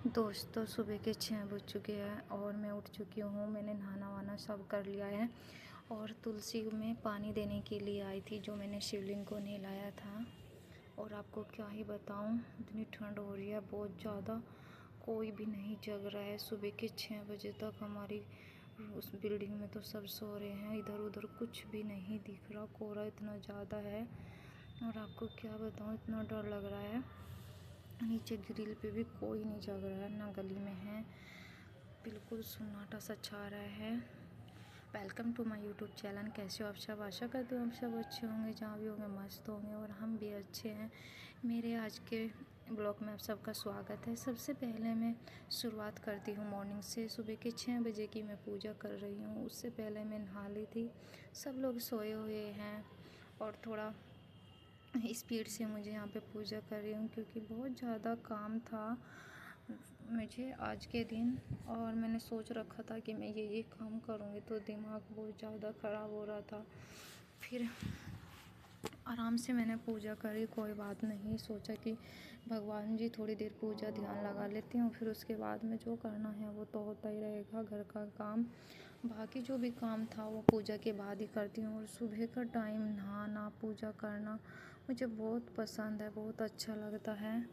दोस्तों सुबह के 6 बज चुके हैं और मैं उठ चुकी हूँ। मैंने नहाना वाना सब कर लिया है और तुलसी में पानी देने के लिए आई थी, जो मैंने शिवलिंग को नहलाया था। और आपको क्या ही बताऊँ, इतनी ठंड हो रही है बहुत ज़्यादा, कोई भी नहीं जग रहा है। सुबह के 6 बजे तक हमारी उस बिल्डिंग में तो सब सो रहे हैं, इधर उधर कुछ भी नहीं दिख रहा, कोहरा इतना ज़्यादा है। और आपको क्या बताऊँ, इतना डर लग रहा है। नीचे ग्रिल पे भी कोई नहीं जग रहा है, ना गली में है, बिल्कुल सन्नाटा सा छा रहा है। Welcome to my YouTube channel. कैसे हो आप सब? आशा करती हूँ आप सब अच्छे होंगे, जहाँ भी होंगे मस्त होंगे, और हम भी अच्छे हैं। मेरे आज के ब्लॉग में आप सबका स्वागत है। सबसे पहले मैं शुरुआत करती हूँ मॉर्निंग से। सुबह के 6 बजे की मैं पूजा कर रही हूँ। उससे पहले मैं नहा ली थी। सब लोग सोए हुए हैं और थोड़ा स्पीड से मुझे यहाँ पे पूजा कर रही हूँ, क्योंकि बहुत ज़्यादा काम था मुझे आज के दिन। और मैंने सोच रखा था कि मैं ये काम करूँगी, तो दिमाग बहुत ज़्यादा ख़राब हो रहा था। फिर आराम से मैंने पूजा करी, कोई बात नहीं। सोचा कि भगवान जी थोड़ी देर पूजा ध्यान लगा लेती हूँ, फिर उसके बाद में जो करना है वो तो होता ही रहेगा, घर का काम। बाकी जो भी काम था वो पूजा के बाद ही करती हूँ। और सुबह का टाइम नहाना पूजा करना मुझे बहुत पसंद है, बहुत अच्छा लगता है।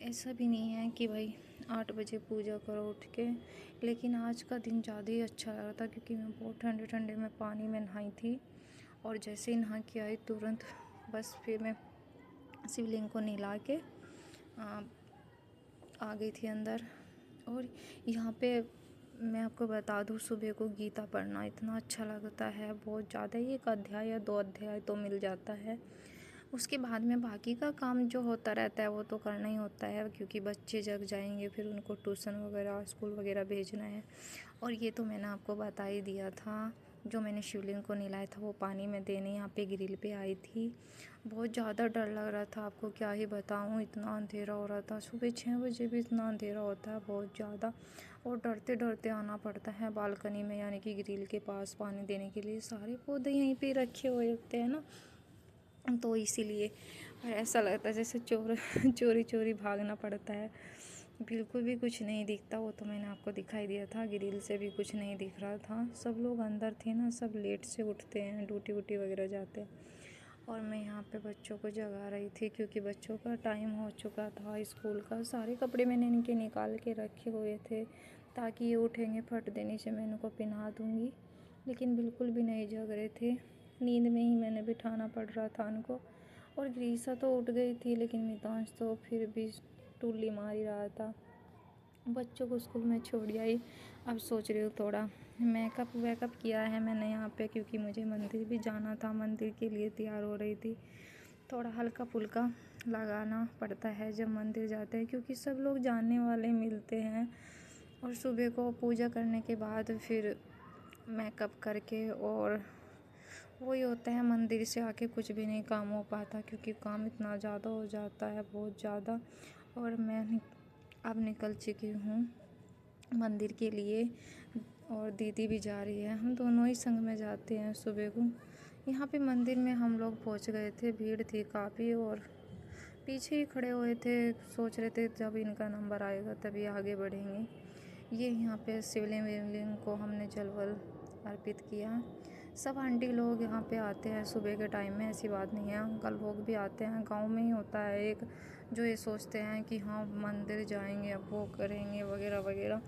ऐसा भी नहीं है कि भाई 8 बजे पूजा करो उठ के, लेकिन आज का दिन ज़्यादा ही अच्छा लग रहा था, क्योंकि मैं बहुत ठंडे ठंडे में पानी में नहाई थी। और जैसे ही नहा के आई तुरंत बस फिर मैं शिवलिंग को नहला के आ गई थी अंदर। और यहाँ पे मैं आपको बता दूँ, सुबह को गीता पढ़ना इतना अच्छा लगता है, बहुत ज़्यादा ही। 1 अध्याय या 2 अध्याय तो मिल जाता है। उसके बाद में बाकी का काम जो होता रहता है वो तो करना ही होता है, क्योंकि बच्चे जग जाएंगे, फिर उनको ट्यूशन वगैरह स्कूल वगैरह भेजना है। और ये तो मैंने आपको बता ही दिया था। जो मैंने शिवलिंग को नहलाया था वो पानी में देने यहाँ पे ग्रिल पे आई थी। बहुत ज़्यादा डर लग रहा था, आपको क्या ही बताऊँ, इतना अंधेरा हो रहा था। सुबह 6 बजे भी इतना अंधेरा होता है बहुत ज़्यादा। और डरते डरते आना पड़ता है बालकनी में, यानी कि ग्रिल के पास पानी देने के लिए। सारे पौधे यहीं पे रखे हुए होते हैं ना, तो इसीलिए। और ऐसा लगता है जैसे चोरी चोरी भागना पड़ता है। बिल्कुल भी कुछ नहीं दिखता, वो तो मैंने आपको दिखाई दिया था, ग्रिल से भी कुछ नहीं दिख रहा था। सब लोग अंदर थे ना, सब लेट से उठते हैं, ड्यूटी वूटी वगैरह जाते हैं। और मैं यहाँ पे बच्चों को जगा रही थी, क्योंकि बच्चों का टाइम हो चुका था स्कूल का। सारे कपड़े मैंने इनके निकाल के रखे हुए थे, ताकि ये उठेंगे फट देने से मैं इनको पहना दूँगी। लेकिन बिल्कुल भी नहीं जग रहे थे, नींद में ही मैंने बिठाना पड़ रहा था उनको। और ग्रीसा तो उठ गई थी, लेकिन मितांश तो फिर भी टुल्ली मार ही रहा था। बच्चों को स्कूल में छोड़ आई। अब सोच रही हूँ थोड़ा मेकअप वेकअप किया है मैंने यहाँ पे, क्योंकि मुझे मंदिर भी जाना था, मंदिर के लिए तैयार हो रही थी। थोड़ा हल्का फुल्का लगाना पड़ता है जब मंदिर जाते हैं, क्योंकि सब लोग जानने वाले मिलते हैं। और सुबह को पूजा करने के बाद फिर मेकअप करके, और वही होता है, मंदिर से आके कुछ भी नहीं काम हो पाता, क्योंकि काम इतना ज़्यादा हो जाता है, बहुत ज़्यादा। और मैं अब निकल चुकी हूँ मंदिर के लिए, और दीदी भी जा रही है, हम दोनों ही संग में जाते हैं सुबह को। यहाँ पे मंदिर में हम लोग पहुँच गए थे, भीड़ थी काफ़ी, और पीछे ही खड़े हुए थे, सोच रहे थे जब इनका नंबर आएगा तभी आगे बढ़ेंगे। ये यहाँ पे शिवलिंग विवलिंग को हमने जल वल अर्पित किया। सब आंटी लोग यहाँ पे आते हैं सुबह के टाइम में, ऐसी बात नहीं है, अंकल लोग भी आते हैं। गांव में ही होता है एक, जो ये सोचते हैं कि हाँ मंदिर जाएंगे, अब वो करेंगे वगैरह वगैरह,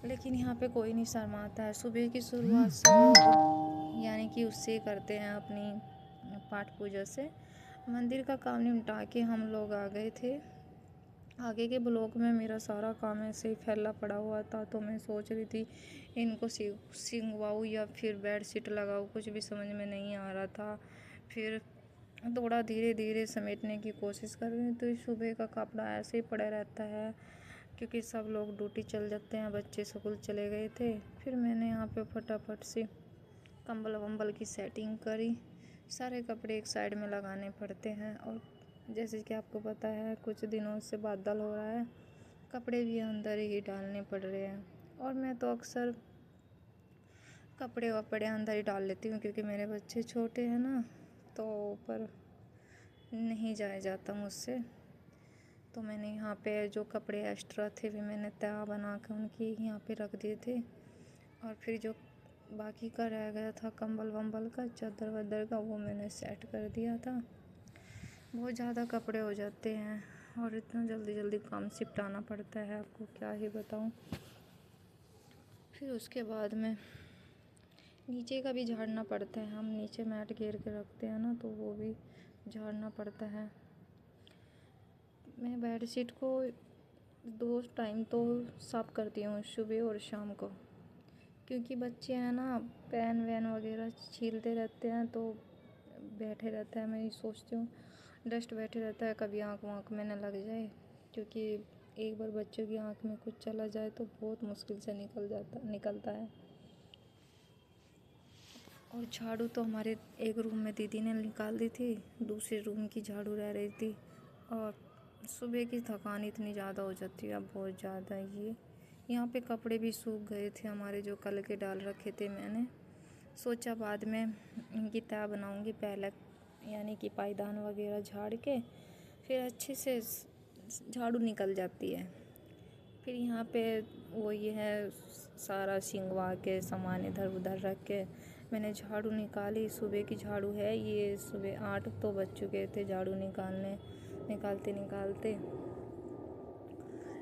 लेकिन यहाँ पे कोई नहीं शर्माता है। सुबह की शुरुआत सब लोग यानी कि उससे करते हैं, अपनी पाठ पूजा से। मंदिर का काम निपटा के हम लोग आ गए थे। आगे के ब्लॉक में मेरा सारा काम ऐसे ही फैला पड़ा हुआ था, तो मैं सोच रही थी इनको सिंगवाऊँ या फिर बेड शीट लगाऊँ, कुछ भी समझ में नहीं आ रहा था। फिर थोड़ा धीरे धीरे समेटने की कोशिश कर रही हूँ, तो सुबह का कपड़ा ऐसे ही पड़ा रहता है, क्योंकि सब लोग ड्यूटी चल जाते हैं, बच्चे स्कूल चले गए थे। फिर मैंने यहाँ पे फटाफट से कंबल वंबल की सेटिंग करी। सारे कपड़े एक साइड में लगाने पड़ते हैं, और जैसे कि आपको पता है कुछ दिनों से बादल हो रहा है, कपड़े भी अंदर ही डालने पड़ रहे हैं। और मैं तो अक्सर कपड़े वपड़े अंदर ही डाल लेती हूँ, क्योंकि मेरे बच्चे छोटे हैं ना, तो ऊपर नहीं जाया जाता मुझसे। तो मैंने यहाँ पे जो कपड़े एक्स्ट्रा थे भी मैंने तह बना के उनकी यहाँ पे रख दिए थे। और फिर जो बाकी का रह गया था कंबल वंबल का, चादर वादर का, वो मैंने सेट कर दिया था। बहुत ज़्यादा कपड़े हो जाते हैं और इतना जल्दी जल्दी काम सिपटाना पड़ता है, आपको क्या ही बताऊँ। फिर उसके बाद में नीचे का भी झाड़ना पड़ता है। हम नीचे मैट घेर के रखते हैं ना, तो वो भी झाड़ना पड़ता है। मैं बेडशीट को 2 टाइम तो साफ़ करती हूँ, सुबह और शाम को, क्योंकि बच्चे हैं ना, पेन वैन वगैरह छीलते रहते हैं तो बैठे रहता है। मैं ये सोचती हूँ डस्ट बैठे रहता है, कभी आँख वाँख में न लग जाए, क्योंकि एक बार बच्चों की आँख में कुछ चला जाए तो बहुत मुश्किल से निकलता है। और झाड़ू तो हमारे एक रूम में दीदी ने निकाल दी थी, दूसरे रूम की झाड़ू रह रही थी। और सुबह की थकान इतनी ज़्यादा हो जाती है, अब बहुत ज़्यादा। ये यहाँ पे कपड़े भी सूख गए थे हमारे, जो कल के डाल रखे थे। मैंने सोचा बाद में इनकी तह बनाऊँगी पहले, यानी कि पायदान वगैरह झाड़ के फिर अच्छे से झाड़ू निकल जाती है। फिर यहाँ पे वो ये है, सारा सिंगवा के सामान इधर उधर रख के मैंने झाड़ू निकाली। सुबह की झाड़ू है ये, सुबह 8 तो बज चुके थे झाड़ू निकालते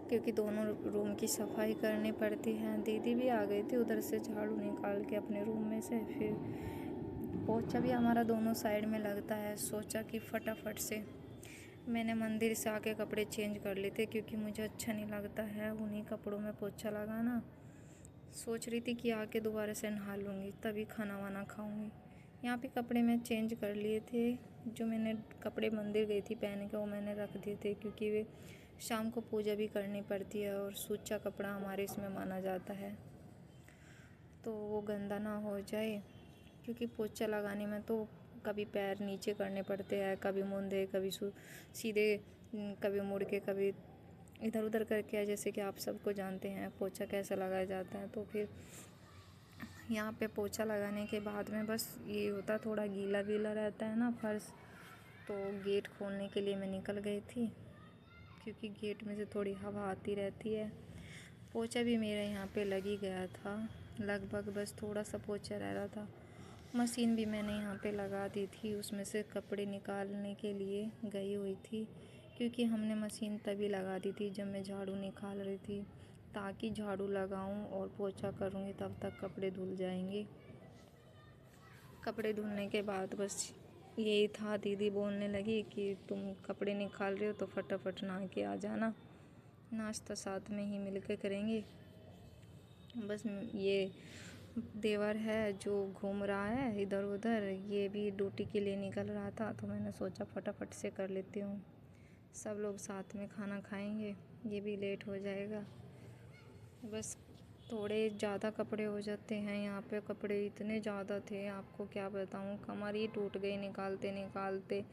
क्योंकि दोनों रूम की सफाई करनी पड़ती है। दीदी भी आ गई थी उधर से झाड़ू निकाल के अपने रूम में से। फिर पोछा भी हमारा दोनों साइड में लगता है। सोचा कि फटाफट से मैंने मंदिर से आके कपड़े चेंज कर लेते, क्योंकि मुझे अच्छा नहीं लगता है उन्हीं कपड़ों में पोछा लगाना। सोच रही थी कि आके दोबारा से नहा लूँगी, तभी खाना वाना खाऊँगी। यहाँ पे कपड़े मैं चेंज कर लिए थे। जो मैंने कपड़े मंदिर गई थी पहन के, वो मैंने रख दिए थे, क्योंकि वे शाम को पूजा भी करनी पड़ती है और सूचा कपड़ा हमारे इसमें माना जाता है, तो वो गंदा ना हो जाए। क्योंकि पोछा लगाने में तो कभी पैर नीचे करने पड़ते हैं, कभी मूंदे, कभी सीधे, कभी मुड़ के, कभी इधर उधर करके, जैसे कि आप सबको जानते हैं पोछा कैसा लगाया जाता है। तो फिर यहाँ पे पोछा लगाने के बाद में बस ये होता, थोड़ा गीला गीला रहता है ना फर्श, तो गेट खोलने के लिए मैं निकल गई थी, क्योंकि गेट में से थोड़ी हवा आती रहती है। पोछा भी मेरा यहाँ पे लग ही गया था लगभग, बस थोड़ा सा पोछा रह रहा था। मशीन भी मैंने यहाँ पे लगा दी थी, उसमें से कपड़े निकालने के लिए गई हुई थी, क्योंकि हमने मशीन तभी लगा दी थी जब मैं झाड़ू निकाल रही थी, ताकि झाड़ू लगाऊं और पोछा करूँगी तब तक कपड़े धुल जाएंगे। कपड़े धुलने के बाद बस यही था, दीदी बोलने लगी कि तुम कपड़े निकाल रहे हो तो फटाफट नहा के आ जाना, नाश्ता साथ में ही मिल के करेंगे। बस ये देवर है जो घूम रहा है इधर उधर, ये भी ड्यूटी के लिए निकल रहा था, तो मैंने सोचा फटाफट से कर लेती हूँ, सब लोग साथ में खाना खाएंगे, ये भी लेट हो जाएगा। बस थोड़े ज़्यादा कपड़े हो जाते हैं यहाँ पे, कपड़े इतने ज़्यादा थे आपको क्या बताऊँ, कमर ही टूट गई निकालते।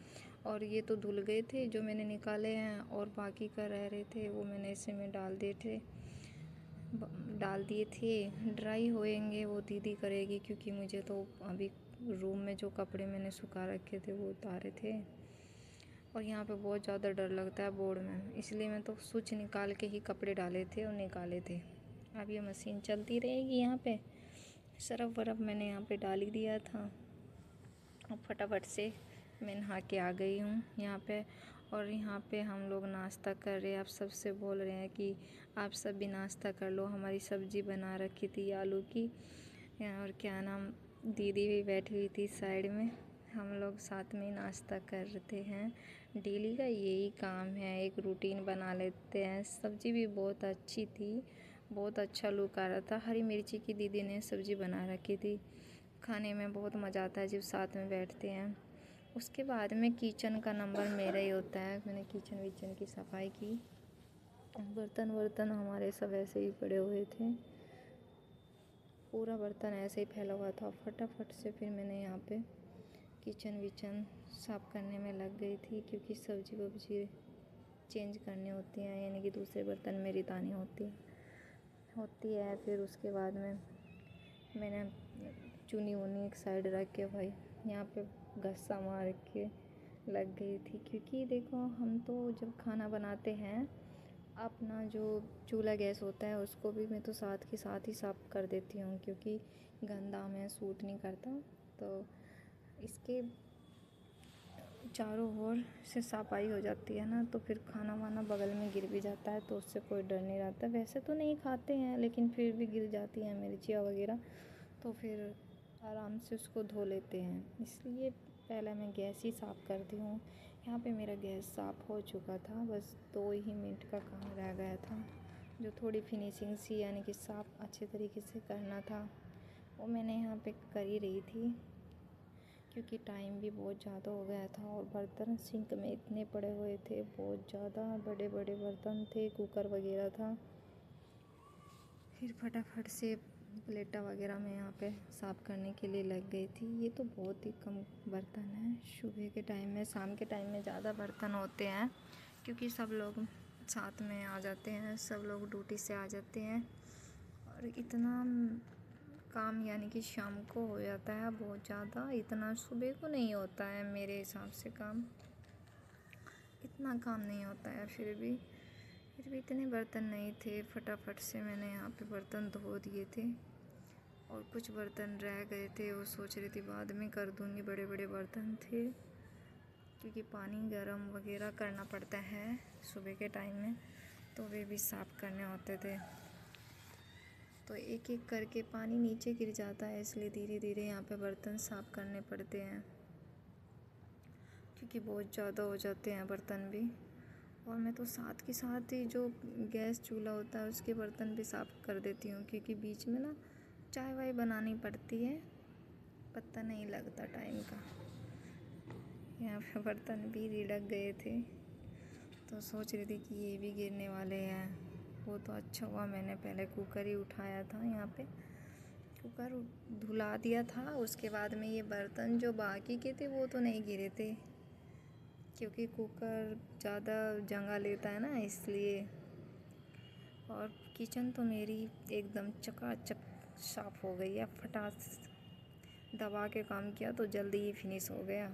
और ये तो धुल गए थे जो मैंने निकाले हैं, और बाकी का रह रहे थे वो मैंने इसी में डाल दिए थे। ड्राई होएंगे वो दीदी करेगी, क्योंकि मुझे तो अभी रूम में जो कपड़े मैंने सुखा रखे थे वो उतारे थे। और यहाँ पे बहुत ज़्यादा डर लगता है बोर्ड में, इसलिए मैं तो स्विच निकाल के ही कपड़े डाले थे और निकाले थे। अब ये मशीन चलती रहेगी यहाँ पे। सरफ वरफ मैंने यहाँ पे डाल ही दिया था। अब फटाफट से मैं नहा के आ गई हूँ यहाँ पे। और यहाँ पे हम लोग नाश्ता कर रहे हैं। आप सबसे बोल रहे हैं कि आप सब भी नाश्ता कर लो। हमारी सब्ज़ी बना रखी थी आलू की, और क्या नाम, दीदी भी बैठी हुई थी साइड में। हम लोग साथ में नाश्ता करते हैं। डेली का यही काम है, एक रूटीन बना लेते हैं। सब्ज़ी भी बहुत अच्छी थी, बहुत अच्छा लुक आ रहा था। हरी मिर्ची की दीदी ने सब्ज़ी बना रखी थी। खाने में बहुत मज़ा आता है जब साथ में बैठते हैं। उसके बाद में किचन का नंबर मेरा ही होता है। मैंने किचन विचन की सफाई की, बर्तन हमारे सब ऐसे ही पड़े हुए थे, पूरा बर्तन ऐसे ही फैला हुआ था। फटाफट से फिर मैंने यहाँ पे किचन विचन साफ़ करने में लग गई थी, क्योंकि सब्ज़ी वब्जी चेंज करनी होती हैं, यानी कि दूसरे बर्तन में रितानी होती है। फिर उसके बाद में मैंने चुनी वुनी एक साइड रख के भाई यहाँ पे घस्सा मार के लग गई थी, क्योंकि देखो हम तो जब खाना बनाते हैं अपना जो चूल्हा गैस होता है उसको भी मैं तो साथ के साथ ही साफ़ कर देती हूँ, क्योंकि गंदा हमें सूट नहीं करता। तो इसके चारों ओर से सफाई हो जाती है ना, तो फिर खाना वाना बगल में गिर भी जाता है तो उससे कोई डर नहीं रहता। वैसे तो नहीं खाते हैं लेकिन फिर भी गिर जाती हैं मिर्चियाँ वगैरह, तो फिर आराम से उसको धो लेते हैं। इसलिए पहले मैं गैस ही साफ़ करती हूँ। यहाँ पे मेरा गैस साफ़ हो चुका था, बस 2 ही मिनट का काम रह गया था। जो थोड़ी फिनिशिंग सी यानी कि साफ़ अच्छे तरीके से करना था वो मैंने यहाँ पे कर ही रही थी, क्योंकि टाइम भी बहुत ज़्यादा हो गया था और बर्तन सिंक में इतने पड़े हुए थे, बहुत ज़्यादा बड़े बड़े बर्तन थे, कुकर वगैरह था। फिर फटाफट से प्लेटा वगैरह मैं यहाँ पे साफ़ करने के लिए लग गई थी। ये तो बहुत ही कम बर्तन है, सुबह के टाइम में, शाम के टाइम में ज़्यादा बर्तन होते हैं, क्योंकि सब लोग साथ में आ जाते हैं, सब लोग ड्यूटी से आ जाते हैं और इतना काम यानी कि शाम को हो जाता है बहुत ज़्यादा, इतना सुबह को नहीं होता है मेरे हिसाब से काम, इतना काम नहीं होता है। फिर भी इतने बर्तन नहीं थे, फटाफट से मैंने यहाँ पे बर्तन धो दिए थे और कुछ बर्तन रह गए थे, वो सोच रही थी बाद में कर दूँगी। बड़े बड़े बर्तन थे, क्योंकि पानी गर्म वगैरह करना पड़ता है सुबह के टाइम में, तो वे भी साफ़ करने होते थे। तो एक एक करके पानी नीचे गिर जाता है, इसलिए धीरे धीरे यहाँ पे बर्तन साफ़ करने पड़ते हैं, क्योंकि बहुत ज़्यादा हो जाते हैं बर्तन भी। और मैं तो साथ के साथ ही जो गैस चूल्हा होता है उसके बर्तन भी साफ़ कर देती हूँ, क्योंकि बीच में ना चाय वाय बनानी पड़ती है, पता नहीं लगता टाइम का। यहाँ पे बर्तन भी रिड़क गए थे, तो सोच रही थी कि ये भी गिरने वाले हैं। वो तो अच्छा हुआ मैंने पहले कुकर ही उठाया था, यहाँ पे कुकर धुला दिया था, उसके बाद में ये बर्तन जो बाकी के थे वो तो नहीं गिरे थे, क्योंकि कुकर ज़्यादा जगह लेता है ना, इसलिए। और किचन तो मेरी एकदम चकाचक साफ़ हो गई है, फटाक दबा के काम किया तो जल्दी ही फिनिश हो गया।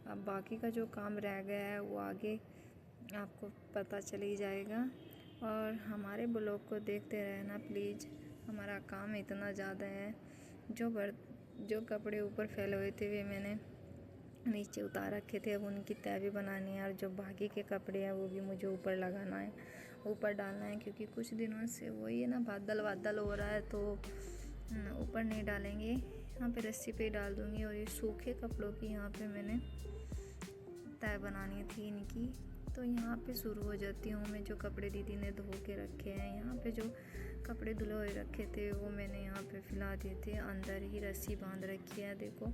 अब बाकी का जो काम रह गया है वो आगे आपको पता चल ही जाएगा, और हमारे ब्लॉग को देखते रहना प्लीज़। हमारा काम इतना ज़्यादा है, जो कपड़े ऊपर फैले हुए थे वे मैंने नीचे उतार रखे थे, अब उनकी तह भी बनानी है, और जो बाकी के कपड़े हैं वो भी मुझे ऊपर लगाना है, ऊपर डालना है, क्योंकि कुछ दिनों से वही है ना, बादल हो रहा है, तो ऊपर नहीं डालेंगे, यहाँ पे रस्सी पे डाल दूँगी। और ये सूखे कपड़ों की यहाँ पे मैंने तह बनानी थी इनकी, तो यहाँ पे शुरू हो जाती हूँ मैं। जो कपड़े दीदी ने धो के रखे हैं, यहाँ पे जो कपड़े धुले हुए रखे थे वो मैंने यहाँ पे फैला दिए थे, अंदर ही रस्सी बांध रखी है। देखो,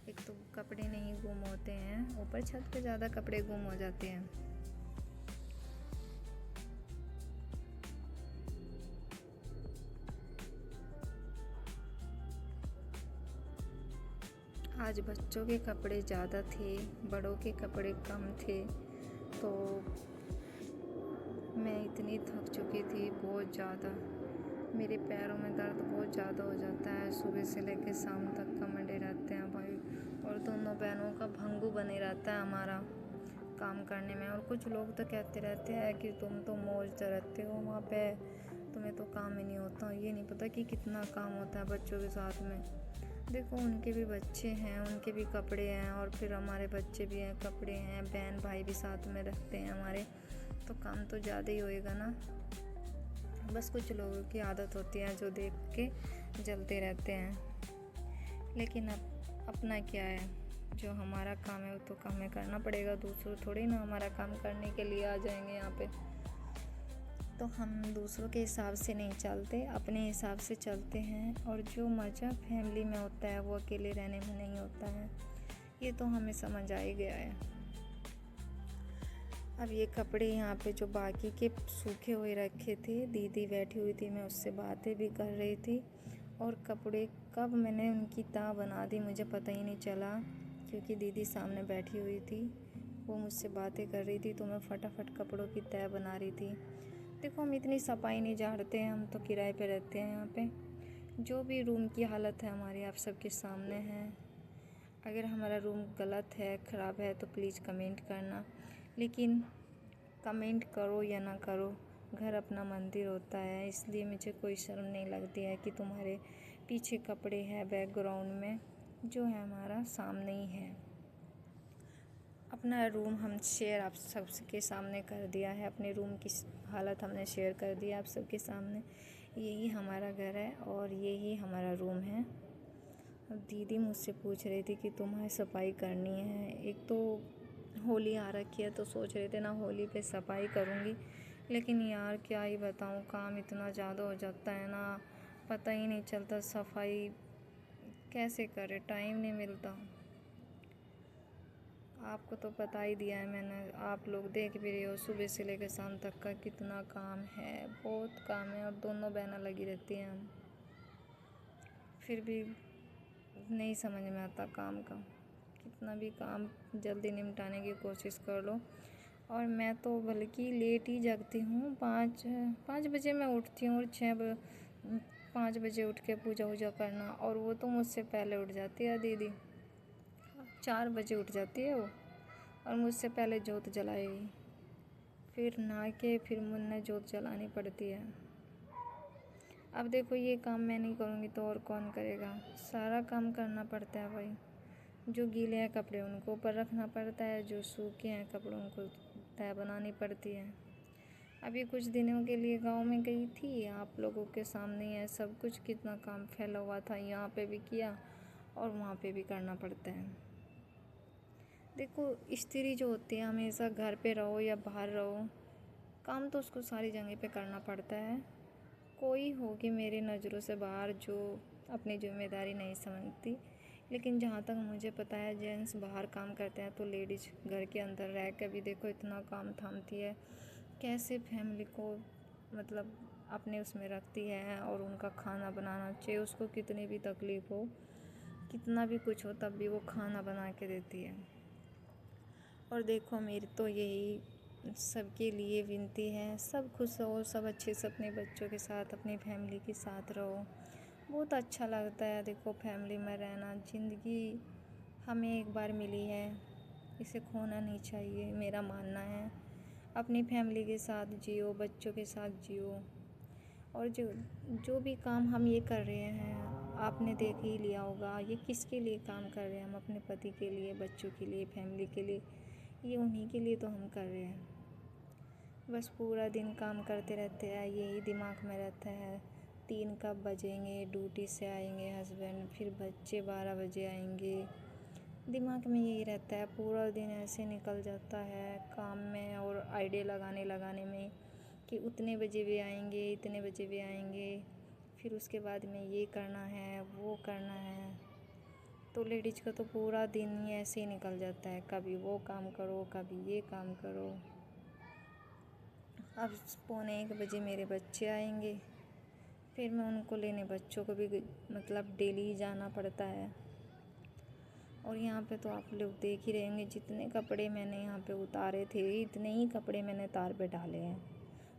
एक तो कपड़े नहीं गुम होते हैं, ऊपर छत पे ज़्यादा कपड़े गुम हो जाते हैं। आज बच्चों के कपड़े ज़्यादा थे, बड़ों के कपड़े कम थे, तो मैं इतनी थक चुकी थी बहुत ज़्यादा। मेरे पैरों में दर्द बहुत ज़्यादा हो जाता है, सुबह से लेकर शाम तक का मंडे रहते हैं भाई, और दोनों बहनों का भंगू बने रहता है हमारा काम करने में। और कुछ लोग तो कहते रहते हैं कि तुम तो मौज रहते हो वहाँ पे, तुम्हें तो काम ही नहीं होता। ये नहीं पता कि कितना काम होता है बच्चों के साथ में। देखो, उनके भी बच्चे हैं, उनके भी कपड़े हैं, और फिर हमारे बच्चे भी हैं, कपड़े हैं, बहन भाई भी साथ में रखते हैं हमारे, तो काम तो ज़्यादा ही होएगा ना। बस कुछ लोगों की आदत होती है जो देख के जलते रहते हैं, लेकिन अब अपना क्या है, जो हमारा काम है वो तो हमें करना पड़ेगा, दूसरों थोड़ी ना हमारा काम करने के लिए आ जाएंगे यहाँ पे। तो हम दूसरों के हिसाब से नहीं चलते, अपने हिसाब से चलते हैं, और जो मज़ा फैमिली में होता है वो अकेले रहने में नहीं होता है, ये तो हमें समझ आ ही गया है। अब ये कपड़े यहाँ पे जो बाकी के सूखे हुए रखे थे, दीदी बैठी हुई थी, मैं उससे बातें भी कर रही थी, और कपड़े कब मैंने उनकी तह बना दी मुझे पता ही नहीं चला, क्योंकि दीदी सामने बैठी हुई थी, वो मुझसे बातें कर रही थी, तो मैं फटाफट कपड़ों की तह बना रही थी। देखो, हम इतनी सफाई नहीं झाड़ते हैं, हम तो किराए पे रहते हैं यहाँ पे। जो भी रूम की हालत है हमारी आप सबके सामने है, अगर हमारा रूम गलत है, ख़राब है तो प्लीज़ कमेंट करना। लेकिन कमेंट करो या ना करो, घर अपना मंदिर होता है, इसलिए मुझे कोई शर्म नहीं लगती है कि तुम्हारे पीछे कपड़े हैं बैकग्राउंड में, जो है हमारा सामने ही है। अपना रूम हम शेयर आप सबके सामने कर दिया है, अपने रूम की हालत हमने शेयर कर दी आप सबके सामने। यही हमारा घर है और यही हमारा रूम है। दीदी मुझसे पूछ रही थी कि तुम्हें सफाई करनी है। एक तो होली आ रखी है तो सोच रहे थे ना होली पे सफाई करूँगी, लेकिन यार क्या ही बताऊँ, काम इतना ज़्यादा हो जाता है ना, पता ही नहीं चलता सफाई कैसे करे, टाइम नहीं मिलता। आपको तो बता ही दिया है मैंने, आप लोग देख भी रहे हो सुबह से लेकर शाम तक का कितना काम है, बहुत काम है और दोनों बहनें लगी रहती हैं हम, फिर भी नहीं समझ में आता काम का। कितना भी काम जल्दी निपटाने की कोशिश कर लो। और मैं तो बल्कि लेट ही जगती हूँ, 5 बजे मैं उठती हूँ और 5 बजे उठ के पूजा वूजा करना, और वो तो मुझसे पहले उठ जाती है दीदी, 4 बजे उठ जाती है वो और मुझसे पहले जोत जलाएगी, फिर नहा के फिर मुझे जोत जलानी पड़ती है। अब देखो ये काम मैं नहीं करूँगी तो और कौन करेगा, सारा काम करना पड़ता है भाई। जो गीले हैं कपड़े उनको ऊपर रखना पड़ता है, जो सूखे हैं कपड़ों को तह बनानी पड़ती है। अभी कुछ दिनों के लिए गांव में गई थी, आप लोगों के सामने है सब कुछ, कितना काम फैला हुआ था, यहाँ पे भी किया और वहाँ पे भी करना पड़ता है। देखो स्त्री जो होती है, हमेशा घर पे रहो या बाहर रहो, काम तो उसको सारी जगह पे करना पड़ता है। कोई होगी मेरी नज़रों से बाहर जो अपनी जिम्मेदारी नहीं समझती, लेकिन जहाँ तक मुझे पता है जेंट्स बाहर काम करते हैं तो लेडीज़ घर के अंदर रह के भी देखो इतना काम थामती है, कैसे फैमिली को मतलब अपने उसमें रखती है, और उनका खाना बनाना चाहिए उसको कितनी भी तकलीफ़ हो, कितना भी कुछ हो, तब भी वो खाना बना के देती है। और देखो मेरी तो यही सबके लिए विनती है, सब खुश रहो, सब अच्छे से अपने बच्चों के साथ अपनी फैमिली के साथ रहो, बहुत अच्छा लगता है। देखो फैमिली में रहना, ज़िंदगी हमें एक बार मिली है, इसे खोना नहीं चाहिए, मेरा मानना है। अपनी फैमिली के साथ जियो, बच्चों के साथ जियो, और जो भी काम हम ये कर रहे हैं आपने देख ही लिया होगा, ये किसके लिए काम कर रहे हैं हम, अपने पति के लिए, बच्चों के लिए, फैमिली के लिए, ये उन्हीं के लिए तो हम कर रहे हैं। बस पूरा दिन काम करते रहते हैं, यही दिमाग में रहता है 3 कब बजेंगे, ड्यूटी से आएंगे हस्बैंड, फिर बच्चे 12 बजे आएंगे, दिमाग में यही रहता है। पूरा दिन ऐसे निकल जाता है काम में और आइडिया लगाने में कि उतने बजे भी आएंगे, इतने बजे भी आएंगे, फिर उसके बाद में ये करना है वो करना है। तो लेडीज़ का तो पूरा दिन ही ऐसे ही निकल जाता है, कभी वो काम करो कभी ये काम करो। अब 1:45 बजे मेरे बच्चे आएंगे, फिर मैं उनको लेने, बच्चों को भी मतलब डेली ही जाना पड़ता है। और यहाँ पे तो आप लोग देख ही रहेंगे, जितने कपड़े मैंने यहाँ पे उतारे थे इतने ही कपड़े मैंने तार पे डाले हैं।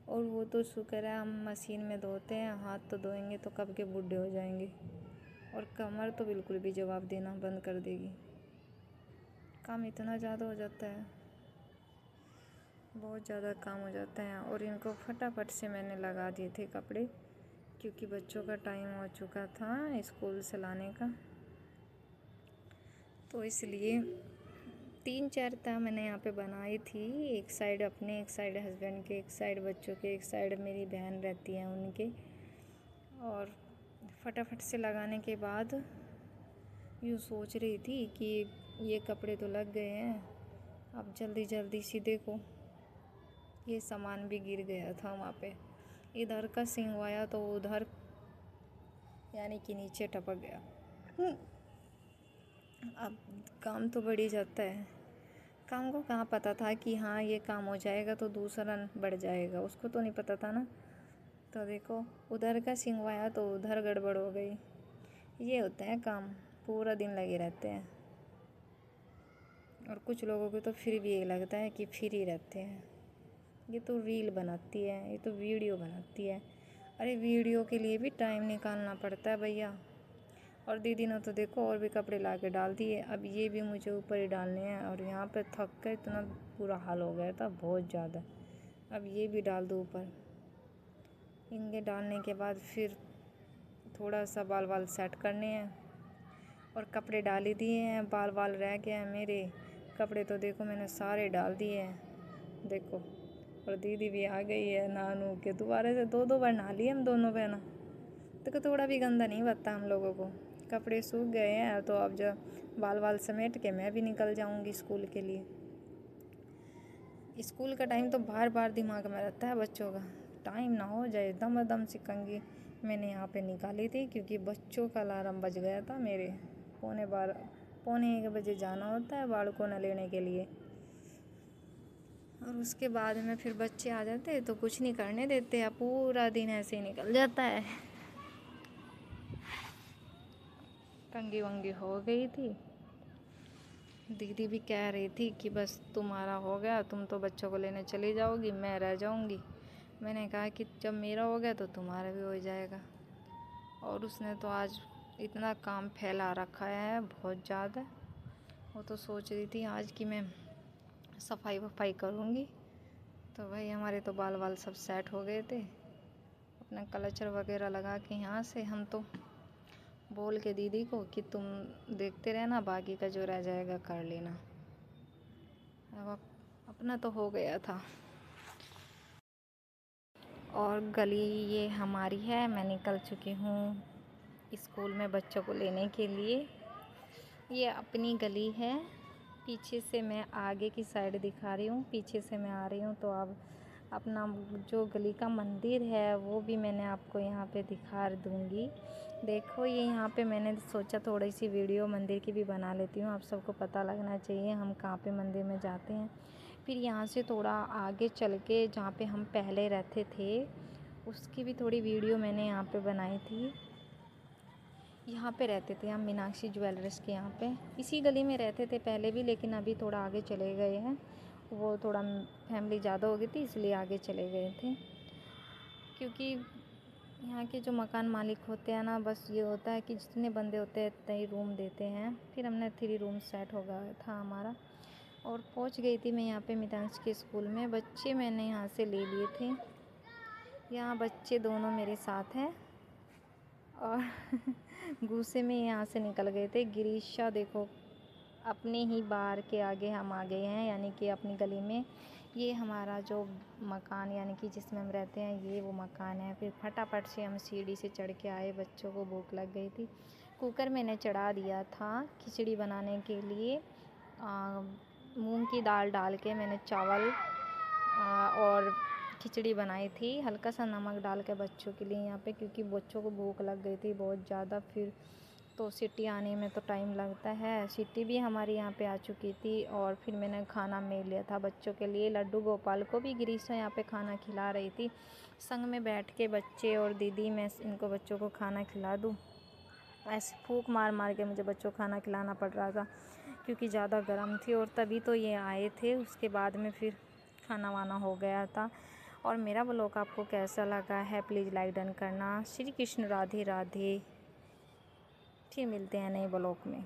और वो तो शुक्र है हम मशीन में धोते हैं, हाथ तो धोएंगे तो कब के बूढ़े हो जाएंगे, और कमर तो बिल्कुल भी जवाब देना बंद कर देगी, काम इतना ज़्यादा हो जाता है, बहुत ज़्यादा काम हो जाता है। और इनको फटाफट से मैंने लगा दिए थे कपड़े, क्योंकि बच्चों का टाइम हो चुका था स्कूल से लाने का, तो इसलिए 3-4 तह मैंने यहाँ पे बनाई थी, एक साइड अपने, एक साइड हस्बैंड के, एक साइड बच्चों के, एक साइड मेरी बहन रहती है उनके। और फटाफट से लगाने के बाद यूँ सोच रही थी कि ये कपड़े तो लग गए हैं, अब जल्दी जल्दी से देखो ये सामान भी गिर गया था वहाँ पे, इधर का सिंगवाया तो उधर यानी कि नीचे टपक गया। अब काम तो बढ़ ही जाता है, काम को कहाँ पता था कि हाँ ये काम हो जाएगा तो दूसरा बढ़ जाएगा, उसको तो नहीं पता था ना। तो देखो उधर का सिंगवाया तो उधर गड़बड़ हो गई। ये होता है काम, पूरा दिन लगे रहते हैं। और कुछ लोगों को तो फिर भी ये लगता है कि फ्री रहते हैं, ये तो रील बनाती है, ये तो वीडियो बनाती है। अरे वीडियो के लिए भी टाइम निकालना पड़ता है भैया, और दीदी ने तो देखो और भी कपड़े ला के डाल दिए। अब ये भी मुझे ऊपर ही डालने हैं और यहाँ पे थक कर इतना बुरा हाल हो गया था बहुत ज़्यादा। अब ये भी डाल दूँ ऊपर। इनके डालने के बाद फिर थोड़ा सा बाल वाल सेट करने हैं और कपड़े डाल ही दिए हैं। बाल वाल रह गए हैं मेरे, कपड़े तो देखो मैंने सारे डाल दिए हैं देखो। और दीदी भी आ गई है नहा नू के, दोबारा से 2-2 बार नहा लिए हम दोनों बहना। देखो थोड़ा भी गंदा नहीं लगता हम लोगों को। कपड़े सूख गए हैं तो अब जब बाल वाल समेट के मैं भी निकल जाऊंगी स्कूल के लिए। स्कूल का टाइम तो बार बार दिमाग में रहता है बच्चों का, टाइम ना हो जाए दम दम से कंघी मैंने यहाँ पे निकाली थी क्योंकि बच्चों का अलार्म बज गया था मेरे। 1 बजे जाना होता है बालकों ने लेने के लिए। और उसके बाद में फिर बच्चे आ जाते तो कुछ नहीं करने देते हैं, पूरा दिन ऐसे ही निकल जाता है। कंघी वंगी हो गई थी। दीदी भी कह रही थी कि बस तुम्हारा हो गया, तुम तो बच्चों को लेने चली जाओगी, मैं रह जाऊंगी। मैंने कहा कि जब मेरा हो गया तो तुम्हारा भी हो जाएगा। और उसने तो आज इतना काम फैला रखा है बहुत ज़्यादा। वो तो सोच रही थी आज कि मैं सफाई वफाई करूँगी। तो भाई हमारे तो बाल वाल सब सेट हो गए थे, अपना कलचर वगैरह लगा के यहाँ से हम तो बोल के दीदी को कि तुम देखते रहना, बाकी का जो रह जाएगा कर लेना। अब अपना तो हो गया था। और गली ये हमारी है, मैं निकल चुकी हूँ स्कूल में बच्चों को लेने के लिए। ये अपनी गली है, पीछे से मैं आगे की साइड दिखा रही हूँ, पीछे से मैं आ रही हूँ। तो अब अपना जो गली का मंदिर है वो भी मैंने आपको यहाँ पे दिखा दूँगी। देखो ये यहाँ पे मैंने सोचा थोड़ी सी वीडियो मंदिर की भी बना लेती हूँ, आप सबको पता लगना चाहिए हम कहाँ पे मंदिर में जाते हैं। फिर यहाँ से थोड़ा आगे चल के जहाँ पे हम पहले रहते थे उसकी भी थोड़ी वीडियो मैंने यहाँ पे बनाई थी। यहाँ पे रहते थे हम मीनाक्षी ज्वेलर्स के यहाँ पे, इसी गली में रहते थे पहले भी, लेकिन अभी थोड़ा आगे चले गए हैं। वो थोड़ा फैमिली ज़्यादा हो गई थी इसलिए आगे चले गए थे। क्योंकि यहाँ के जो मकान मालिक होते हैं ना, बस ये होता है कि जितने बंदे होते हैं इतने ही रूम देते हैं। फिर हमने 3 रूम सेट हो गया था हमारा। और पहुँच गई थी मैं यहाँ पे मीनाक्षी के स्कूल में। बच्चे मैंने यहाँ से ले लिए थे, यहाँ बच्चे दोनों मेरे साथ हैं। और गुस्से में यहाँ से निकल गए थे। गिरीशा देखो अपने ही बार के आगे हम आ गए हैं, यानी कि अपनी गली में। ये हमारा जो मकान यानी कि जिसमें हम रहते हैं ये वो मकान है। फिर फटाफट से हम सीढ़ी से चढ़ के आए, बच्चों को भूख लग गई थी। कुकर मैंने चढ़ा दिया था खिचड़ी बनाने के लिए। मूंग की दाल डाल के मैंने चावल और खिचड़ी बनाई थी, हल्का सा नमक डाल के बच्चों के लिए यहाँ पे, क्योंकि बच्चों को भूख लग गई थी बहुत ज़्यादा। फिर तो सीटी आने में तो टाइम लगता है। सीटी भी हमारी यहाँ पे आ चुकी थी। और फिर मैंने खाना में लिया था बच्चों के लिए। लड्डू गोपाल को भी गिरीशा यहाँ पे खाना खिला रही थी, संग में बैठ के बच्चे और दीदी, मैं इनको बच्चों को खाना खिला दूँ। ऐसे फूंक मार मार के मुझे बच्चों को खाना खिलाना पड़ रहा था क्योंकि ज़्यादा गर्म थी। और तभी तो ये आए थे, उसके बाद में फिर खाना वाना हो गया था। और मेरा व्लॉग आपको कैसा लगा है प्लीज़ लाइक डन करना। श्री कृष्ण राधे राधे। फिर मिलते हैं नए व्लॉग में।